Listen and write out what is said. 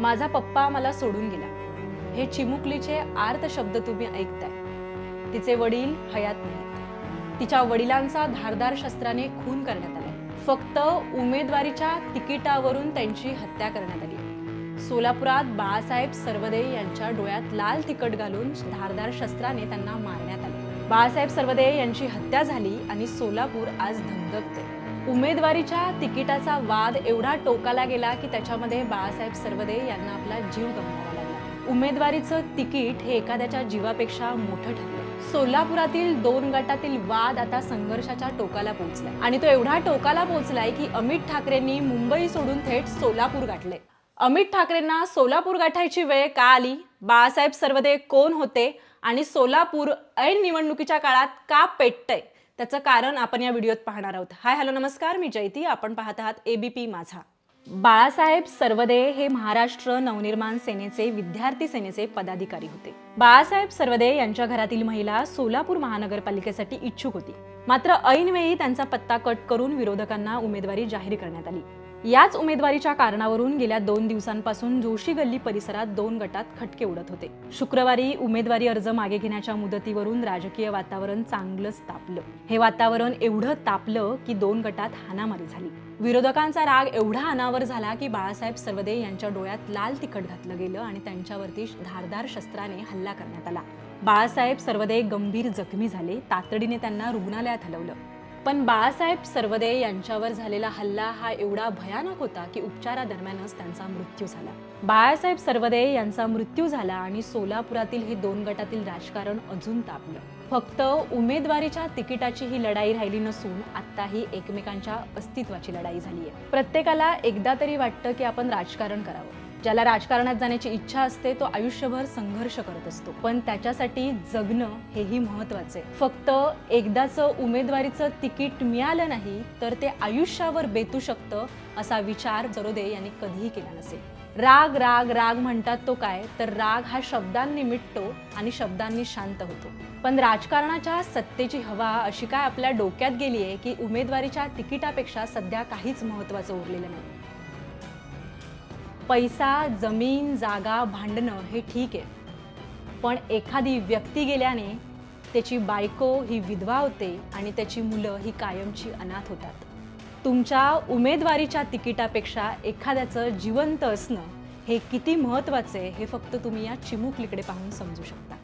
माझा पप्पा मला सोडून गेला, हे चिमुकलीचे आर्त शब्द तुम्ही ऐकताय. तिचे वडील हयात नाहीत. तिच्या वडिलांचा धारदार शस्त्राने खून करण्यात आला. फक्त उमेदवारीच्या तिकिटावरून त्यांची हत्या करण्यात आली. सोलापुरात बाळासाहेब सर्वदे यांच्या डोळ्यात लाल तिखट घालून धारदार शस्त्राने त्यांना मारण्यात आले. बाळासाहेब सर्वदे यांची हत्या झाली आणि सोलापूर आज धगधगते. उमेदवारीच्या तिकिटाचा वाद एवढा टोकाला गेला की त्याच्यामध्ये बाळासाहेब सर्वदे यांना आपला जीव गमवावा लागला. उमेदवारीचं तिकीट हे एखाद्याच्या जीवापेक्षा मोठं ठरलं. सोलापुरातील 2 गटातील वाद आता संघर्षाच्या टोकाला पोहोचलाय आणि तो एवढा टोकाला पोहोचलाय की अमित ठाकरेंनी मुंबई सोडून थेट सोलापूर गाठले. अमित ठाकरेंना सोलापूर गाठायची वेळ का आली? बाळासाहेब सर्वदे कोण होते आणि सोलापूर ऐन निवडणुकीच्या काळात का पेटतंय, त्याचं कारण आपण या व्हिडिओत पाहणार आहोत. हाय हॅलो नमस्कार, मी जयती. आपण पाहत आहात ABP माझा. बाळासाहेब सर्वदे हे महाराष्ट्र नवनिर्माण सेनेचे विद्यार्थी सेनेचे पदाधिकारी होते. बाळासाहेब सर्वदे यांच्या घरातील महिला सोलापूर महानगरपालिकेसाठी इच्छुक होती. मात्र ऐनवेळी त्यांचा पत्ता कट करून विरोधकांना उमेदवारी जाहीर करण्यात आली. याच उमेदवारीच्या कारणावरून गेल्या 2 दिवसांपासून जोशी गल्ली परिसरात 2 गटात खटके उडत होते. शुक्रवारी उमेदवारी अर्ज मागे घेण्याच्या मुदतीवरून राजकीय वातावरण चांगलंच तापलं. हे वातावरण एवढं तापलं की 2 गटात हाणामारी झाली. विरोधकांचा राग एवढा अनावर झाला की बाळासाहेब सर्वदे यांच्या डोळ्यात लाल तिखट घातलं गेलं आणि त्यांच्यावरती धारदार शस्त्राने हल्ला करण्यात आला. बाळासाहेब सर्वदे गंभीर जखमी झाले. तातडीने त्यांना रुग्णालयात हलवलं. पण बाळासाहेब सर्वदे यांच्यावर झालेला हल्ला हा एवढा भयानक होता की उपचारादरम्यानच त्यांचा मृत्यू झाला. बाळासाहेब सर्वदे यांचा मृत्यू झाला आणि सोलापुरातील हे 2 गटातील राजकारण अजून तापलं. फक्त उमेदवारीच्या तिकिटाची ही लढाई राहिली नसून आता ही एकमेकांच्या अस्तित्वाची लढाई झाली आहे. प्रत्येकाला एकदा तरी वाटतं की आपण राजकारण करावं. ज्याला राजकारणात जाण्याची इच्छा असते तो आयुष्यभर संघर्ष करत असतो, पण त्याच्यासाठी जगणं हेही महत्वाचं आहे. फक्त एकदाचं उमेदवारीचं तिकीट मिळालं नाही तर ते आयुष्यावर बेतू शकतं असा विचार सर्वदे यांनी कधीही केला नसेल. राग राग राग म्हणतात तो काय, तर राग हा शब्दांनी मिटतो आणि शब्दांनी शांत होतो. पण राजकारणाच्या सत्तेची हवा अशी काय आपल्या डोक्यात गेली आहे की उमेदवारीच्या तिकिटापेक्षा सध्या काहीच महत्वाचं उरलेलं नाही. पैसा, जमीन, जागा, भांडणं हे ठीक आहे, पण एखादी व्यक्ती गेल्याने त्याची बायको ही विधवा होते आणि त्याची मुलं ही कायमची अनाथ होतात. तुमच्या उमेदवारीच्या तिकिटापेक्षा एखाद्याचं जिवंत असणं हे किती महत्त्वाचं आहे हे फक्त तुम्ही या चिमुकलीकडे पाहून समजू शकता.